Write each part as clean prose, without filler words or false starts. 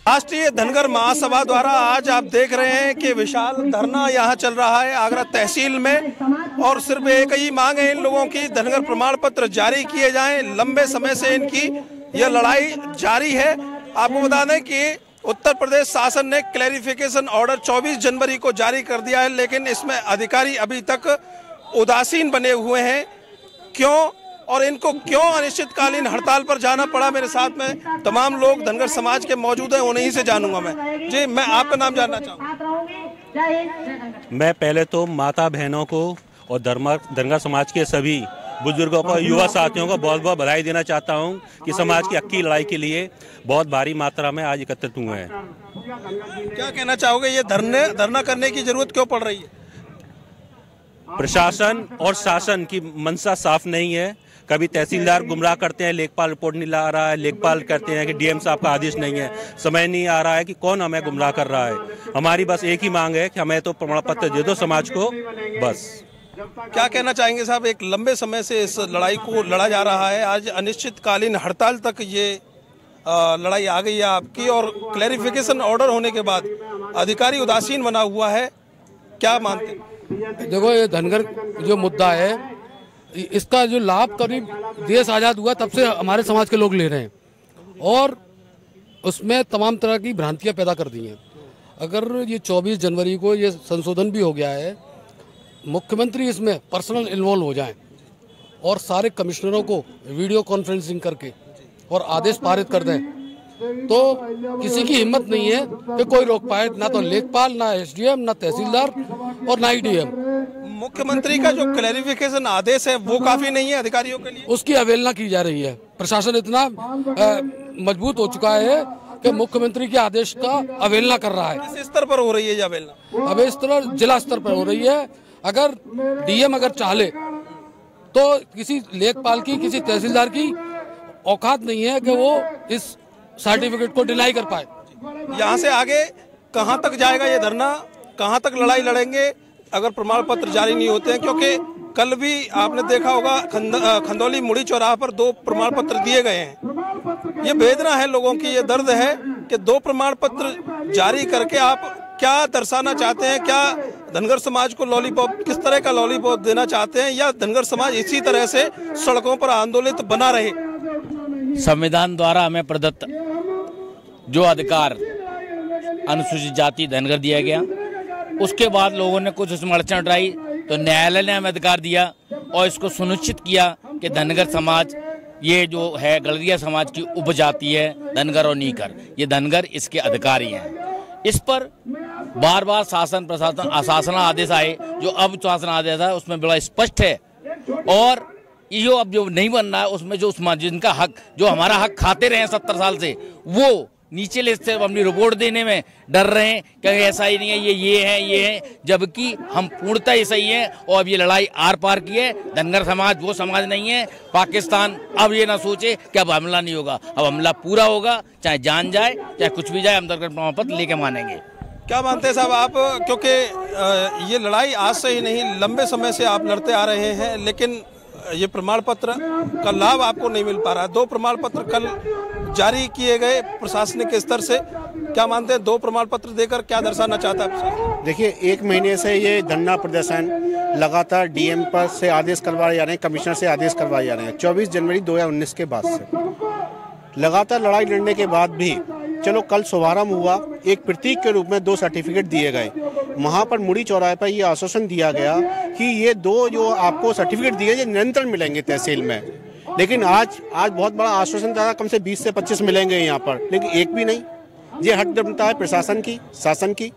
राष्ट्रीय धनगर महासभा द्वारा आज आप देख रहे हैं कि विशाल धरना यहाँ चल रहा है आगरा तहसील में, और सिर्फ एक ही मांग है इन लोगों की, धनगर प्रमाण पत्र जारी किए जाएं। लंबे समय से इनकी यह लड़ाई जारी है। आपको बता दें कि उत्तर प्रदेश शासन ने क्लैरिफिकेशन ऑर्डर 24 जनवरी को जारी कर दिया है, लेकिन इसमें अधिकारी अभी तक उदासीन बने हुए हैं। क्यों और इनको क्यों अनिश्चितकालीन हड़ताल पर जाना पड़ा? मेरे साथ में तमाम लोग धनगर समाज के मौजूद हैं, उन्हीं से जानूंगा मैं। जी, मैं आपका नाम जानना चाहूँगा। मैं पहले तो माता बहनों को और धनगर समाज के सभी बुजुर्गों को, युवा साथियों को बहुत बहुत बधाई देना चाहता हूं कि समाज की हक की लड़ाई के लिए बहुत भारी मात्रा में आज एकत्रित हुए हैं। क्या कहना चाहोगे, ये धरना करने की जरूरत क्यों पड़ रही है? प्रशासन और शासन की मंशा साफ नहीं है। कभी तहसीलदार गुमराह करते हैं, लेखपाल रिपोर्ट नहीं ला रहा है, लेखपाल कहते हैं कि डीएम साहब का आदेश नहीं है, समय नहीं आ रहा है कि कौन हमें गुमराह कर रहा है। हमारी बस एक ही मांग है कि हमें तो प्रमाण पत्र दे दो समाज को, बस। क्या कहना चाहेंगे साहब, एक लंबे समय से इस लड़ाई को लड़ा जा रहा है, आज अनिश्चितकालीन हड़ताल तक ये लड़ाई आ गई है आपकी, और क्लैरिफिकेशन ऑर्डर होने के बाद अधिकारी उदासीन बना हुआ है, क्या मानते हैं? देखो, ये धनगर जो मुद्दा है, इसका जो लाभ करीब देश आज़ाद हुआ तब से हमारे समाज के लोग ले रहे हैं, और उसमें तमाम तरह की भ्रांतियां पैदा कर दी हैं। अगर ये 24 जनवरी को ये संशोधन भी हो गया है, मुख्यमंत्री इसमें पर्सनल इन्वॉल्व हो जाएं और सारे कमिश्नरों को वीडियो कॉन्फ्रेंसिंग करके और आदेश पारित कर दें, तो किसी की हिम्मत नहीं है कि कोई रोक पाए, ना तो लेखपाल, ना एसडीएम, ना तहसीलदार और ना ही डीएम। मुख्यमंत्री का जो क्लैरिफिकेशन आदेश है वो काफी नहीं है अधिकारियों के लिए, उसकी अवहेलना की जा रही है। प्रशासन इतना मजबूत हो चुका है कि मुख्यमंत्री के आदेश का अवहेलना कर रहा है। किस स्तर पर हो रही है ये अवहेलना? अब इस तरह जिला स्तर पर हो रही है। अगर डीएम अगर चाहे तो किसी लेखपाल की, किसी तहसीलदार की औकात नहीं है कि वो इस सर्टिफिकेट को डिनाई कर पाए। यहाँ से आगे कहाँ तक जाएगा ये धरना, कहाँ तक लड़ाई लड़ेंगे अगर प्रमाण पत्र जारी नहीं होते हैं? क्योंकि कल भी आपने देखा होगा खंदौली मुड़ी चौराहा पर 2 प्रमाण पत्र दिए गए हैं। ये वेदना है लोगों की, ये दर्द है कि 2 प्रमाण पत्र जारी करके आप क्या दर्शाना चाहते हैं? क्या धनगर समाज को लॉलीपॉप, किस तरह का लॉलीपॉप देना चाहते हैं, या धनगर समाज इसी तरह से सड़कों पर आंदोलित बना रहे? संविधान द्वारा हमें प्रदत्त जो अधिकार अनुसूचित जाति धनगर दिया गया, उसके बाद लोगों ने कुछ उसमें अड़चन उठाई तो न्यायालय ने हमें अधिकार दिया और इसको सुनिश्चित किया कि धनगर समाज ये जो है गलरिया समाज की उपजाति है, धनगर और नीकर, ये धनगर इसके अधिकारी हैं। इस पर बार बार शासन प्रशासन आशासन आदेश आए, जो अब शासन आदेश है उसमें बड़ा स्पष्ट है, और ये अब जो नहीं बन रहा है उसमें जो जिनका हक, जो हमारा हक खाते रहे हैं 70 साल से, वो नीचे लिस्ट से अपनी रिपोर्ट देने में डर रहे हैं कि ऐसा ही नहीं है, ये है, जबकि हम पूर्णतः ही सही है। और अब ये लड़ाई आर पार की है। धनगर समाज वो समाज नहीं है। पाकिस्तान अब ये ना सोचे कि अब हमला नहीं होगा, अब हमला पूरा होगा, चाहे जान जाए चाहे कुछ भी जाए, हम धनगर प्रमाण पत्र लेके मानेंगे। क्या मानते हैं साहब आप? क्योंकि ये लड़ाई आज से ही नहीं, लंबे समय से आप लड़ते आ रहे हैं, लेकिन ये प्रमाण पत्र का लाभ आपको नहीं मिल पा रहा है। 2 प्रमाण पत्र कल जारी किए गए प्रशासनिक स्तर से, क्या मानते हैं 2 प्रमाण पत्र देकर क्या दर्शाना चाहता है? देखिए, 1 महीने से ये धरना प्रदर्शन लगातार डीएम पर से आदेश करवाए जा रहे हैं, कमिश्नर से आदेश करवाए जा रहे हैं। 24 जनवरी 2019 के बाद से लगातार लड़ाई लड़ने के बाद भी, चलो कल शुभारंभ हुआ, एक प्रतीक के रूप में 2 सर्टिफिकेट दिए गए। वहाँ पर मुड़ी चौराहे पर ये आश्वासन दिया गया कि ये 2 जो आपको सर्टिफिकेट दिए ये निरंतर मिलेंगे तहसील में, लेकिन आज बहुत बड़ा आश्वासन था, कम से 20 से 25 मिलेंगे यहाँ पर, लेकिन एक भी नहीं। ये हक बनता है प्रशासन की, शासन की।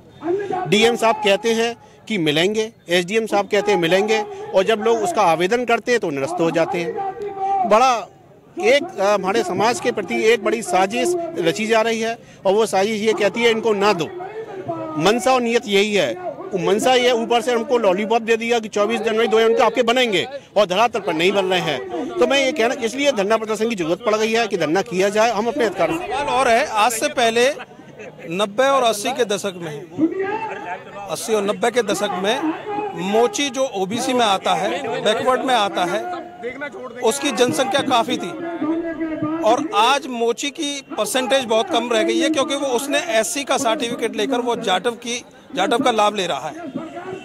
डीएम साहब कहते हैं कि मिलेंगे, एसडीएम साहब कहते हैं मिलेंगे, और जब लोग उसका आवेदन करते हैं तो निरस्त हो जाते हैं। बड़ा एक हमारे समाज के प्रति एक बड़ी साजिश रची जा रही है, और वो साजिश ये कहती है इनको ना दो। मनसा और नियत यही है। मनसा ये ऊपर से हमको लॉलीपॉप दे दिया कि 24 जनवरी 2019 आपके बनेंगे, और धरातल पर नहीं बन रहे हैं। तो मैं ये कहना, इसलिए धरना प्रदर्शन की जरूरत पड़ गई है कि धरना किया जाए, हम अपने अधिकार। सवाल और है, आज से पहले 90 और 80 के दशक में, 80 और 90 के दशक में मोची जो ओबीसी में आता है, बैकवर्ड में आता है, उसकी जनसंख्या काफी थी, और आज मोची की परसेंटेज बहुत कम रह गई है, क्योंकि वो उसने एससी का सर्टिफिकेट लेकर वो जाटव का लाभ ले रहा है।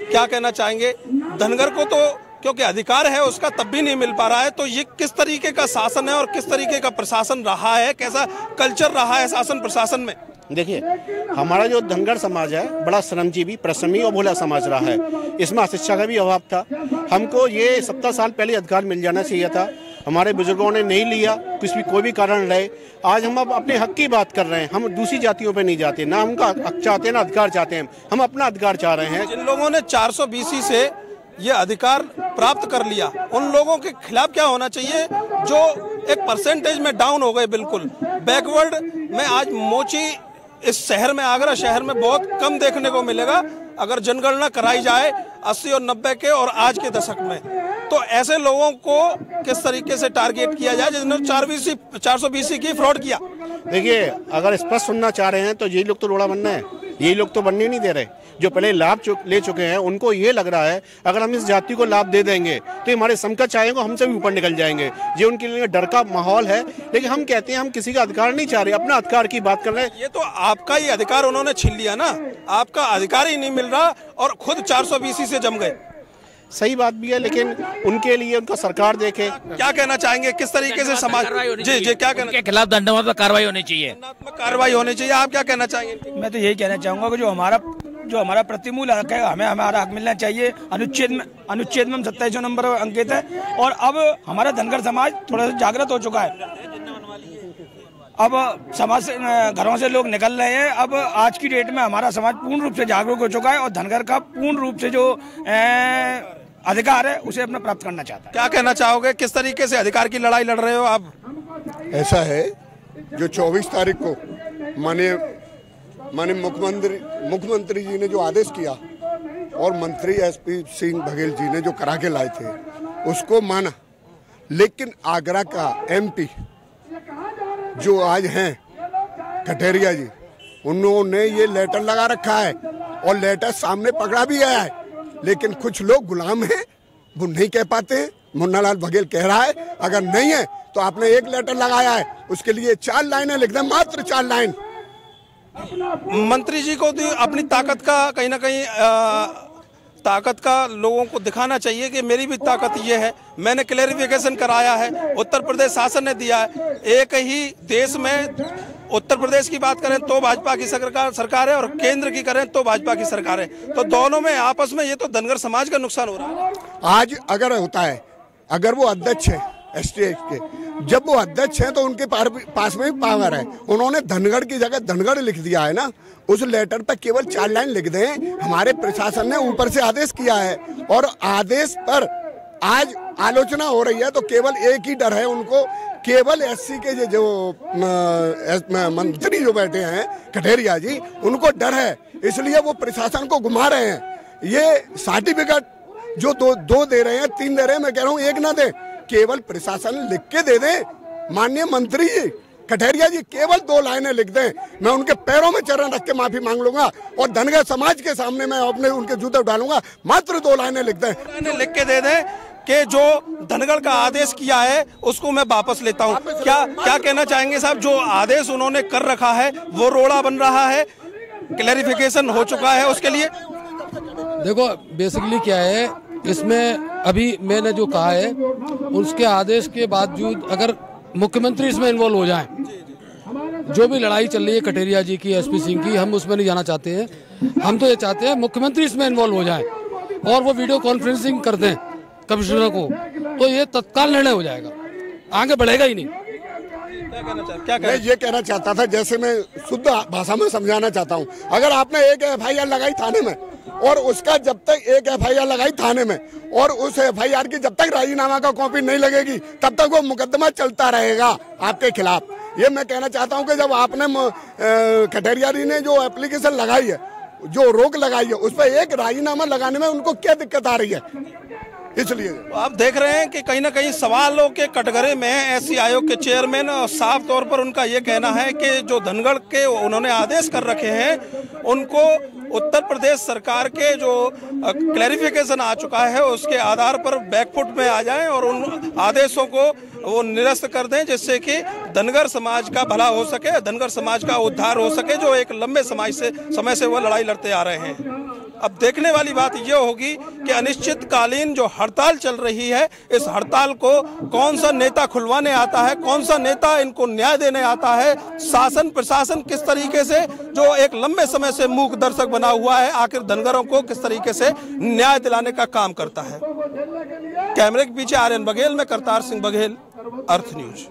क्या कहना चाहेंगे? धनगर को तो क्योंकि अधिकार है उसका तब भी नहीं मिल पा रहा है, तो ये किस तरीके का शासन है और किस तरीके का प्रशासन रहा है, कैसा कल्चर रहा है शासन प्रशासन में? देखिए, हमारा जो धनगर समाज है बड़ा श्रमजीवी, परिश्रमी और भोला समाज रहा है। इसमें शिक्षा का भी अभाव था। हमको ये 70 साल पहले अधिकार मिल जाना चाहिए था। हमारे बुजुर्गों ने नहीं लिया, कोई भी कारण रहे। आज हम अब अपने हक की बात कर रहे हैं। हम दूसरी जातियों पे नहीं जाते, ना उनका हक चाहते हैं ना अधिकार चाहते हैं। हम अपना अधिकार चाह रहे हैं। जिन लोगों ने 400 BC से ये अधिकार प्राप्त कर लिया, उन लोगों के खिलाफ क्या होना चाहिए जो एक परसेंटेज में डाउन हो गए, बिल्कुल बैकवर्ड में? आज मोची इस शहर में, आगरा शहर में बहुत कम देखने को मिलेगा अगर जनगणना कराई जाए 80 और 90 के और आज के दशक में। तो ऐसे लोगों को किस तरीके से टारगेट किया जाए जिन्होंने 400 BC की फ्रॉड किया? देखिए, अगर स्पष्ट सुनना चाह रहे हैं तो यही लोग तो रोड़ा बनना है, यही लोग तो बनने नहीं दे रहे। जो पहले लाभ ले चुके हैं उनको ये लग रहा है अगर हम इस जाति को लाभ दे देंगे तो हमारे समकक्ष आएंगे, हमसे भी ऊपर निकल जाएंगे। ये उनके लिए डर का माहौल है। लेकिन हम कहते हैं हम किसी का अधिकार नहीं चाह रहे, अपना अधिकार की बात कर रहे हैं। ये तो आपका ही अधिकार उन्होंने छीन लिया ना, आपका अधिकार ही नहीं मिल रहा और खुद 400 BC से जम गए। सही बात भी है, लेकिन उनके लिए उनका सरकार देखे। क्या कहना चाहेंगे, किस तरीके से समाज जी क्या कहना के खिलाफ दंडात्मक कार्रवाई होनी चाहिए, दंडात्मक कार्रवाई होनी चाहिए? आप क्या कहना चाहेंगे? मैं तो यही कहना चाहूंगा कि जो हमारा प्रतिमूल हक है, हमें हमारा हक मिलना चाहिए। अनुच्छेद में हम 27 नंबर अंकित है। और अब हमारा धनगर समाज थोड़ा सा जागृत हो चुका है। अब समाज से, घरों से लोग निकल रहे हैं। अब आज की डेट में हमारा समाज पूर्ण रूप से जागरूक हो चुका है और धनगर का पूर्ण रूप से जो अधिकार है उसे अपना प्राप्त करना चाहता है। क्या कहना चाहोगे, किस तरीके से अधिकार की लड़ाई लड़ रहे हो आप? ऐसा है, जो 24 तारीख को माननीय मुख्यमंत्री जी ने जो आदेश किया और मंत्री SP सिंह बघेल जी ने जो करा के लाए थे उसको माना। लेकिन आगरा का MP जो आज हैं कठेरिया जी, उन्होंने ये लेटर लगा रखा है और लेटर सामने पकड़ा भी गया है। लेकिन कुछ लोग गुलाम हैं, वो नहीं कह पाते हैं। मुन्नालाल बघेल कह रहा है अगर नहीं है तो आपने एक लेटर लगाया है, उसके लिए 4 लाइनें लिख दें, मात्र 4 लाइन। मंत्री जी को अपनी ताकत का कहीं ना कहीं ताकत का लोगों को दिखाना चाहिए कि मेरी भी ताकत ये है, मैंने क्लेरिफिकेशन कराया है, उत्तर प्रदेश शासन ने दिया है। एक ही देश में उत्तर प्रदेश की बात करें तो भाजपा की सरकार है और केंद्र की करें तो भाजपा की सरकार है, तो दोनों में आपस में ये तो धनगर समाज का नुकसान हो रहा है। आज अगर होता है, अगर वो अध्यक्ष है STH के, जब वो अध्यक्ष हैं तो उनके पास में भी पावर है। उन्होंने धनगढ़ की जगह धनगढ़ लिख दिया है ना, उस लेटर पर केवल 4 लाइन लिख दें। हमारे प्रशासन ने ऊपर से आदेश किया है और आदेश पर आज आलोचना हो रही है, तो केवल एक ही डर है उनको, केवल SC के जो मंत्री जो बैठे हैं कठेरिया जी, उनको डर है, इसलिए वो प्रशासन को घुमा रहे हैं। ये सर्टिफिकेट जो दो दे रहे हैं, 3 दे रहे हैं, मैं कह रहा हूँ 1 ना दे, केवल प्रशासन लिख के दे दें। माननीय मंत्री जी कठेरिया जी केवल 2 लाइनें लिख दें, मैं उनके पैरों में चरण रख के माफी मांग लूंगा और धनगर समाज के सामने मैं अपने उनके जूते डालूंगा। मात्र 2 लाइनें लिख दें, लिख के दे दें कि जो धनगढ़ का आदेश किया है उसको मैं वापस लेता हूं। क्या कहना चाहेंगे साहब, जो आदेश उन्होंने कर रखा है वो रोड़ा बन रहा है, क्लैरिफिकेशन हो चुका है उसके लिए? देखो बेसिकली क्या है इसमें, अभी मैंने जो कहा है उसके आदेश के बावजूद अगर मुख्यमंत्री इसमें इन्वॉल्व हो जाएं, जो भी लड़ाई चल रही है कठेरिया जी की, SP सिंह की, हम उसमें नहीं जाना चाहते हैं। हम तो ये चाहते हैं मुख्यमंत्री इसमें इन्वॉल्व हो जाएं और वो वीडियो कॉन्फ्रेंसिंग कर दें कमिश्नर को, तो ये तत्काल निर्णय हो जाएगा, आगे बढ़ेगा ही नहीं। मैं ये कहना चाहता था, जैसे मैं शुद्ध भाषा में समझाना चाहता हूँ, अगर आपने एक FIR लगाई थाने में और उसका जब तक एक FIR लगाई थाने में और उस FIR की जब तक राजीनामा का कॉपी नहीं लगेगी तब तक वो मुकदमा चलता रहेगा आपके खिलाफ। ये मैं कहना चाहता हूँ कि जब आपने कठेरिया जी ने जो एप्लीकेशन लगाई है, जो रोक लगाई है, उस पर एक राजीनामा लगाने में उनको क्या दिक्कत आ रही है? इसलिए आप देख रहे हैं कि कहीं ना कहीं सवालों के कटघरे में SC आयोग के चेयरमैन और साफ तौर पर उनका ये कहना है कि जो धनगढ़ के उन्होंने आदेश कर रखे हैं उनको उत्तर प्रदेश सरकार के जो क्लैरिफिकेशन आ चुका है उसके आधार पर बैकफुट में आ जाएं और उन आदेशों को वो निरस्त कर दें, जिससे कि धनगर समाज का भला हो सके, धनगर समाज का उद्धार हो सके, जो एक लंबे समय से वो लड़ाई लड़ते आ रहे हैं। अब देखने वाली बात यह होगी कि अनिश्चितकालीन जो हड़ताल चल रही है, इस हड़ताल को कौन सा नेता खुलवाने आता है, कौन सा नेता इनको न्याय देने आता है, शासन प्रशासन किस तरीके से जो एक लंबे समय से मूक दर्शक बना हुआ है, आखिर धनगरों को किस तरीके से न्याय दिलाने का काम करता है। कैमरे के पीछे आर्यन बघेल में करतार सिंह बघेल, अर्थ न्यूज।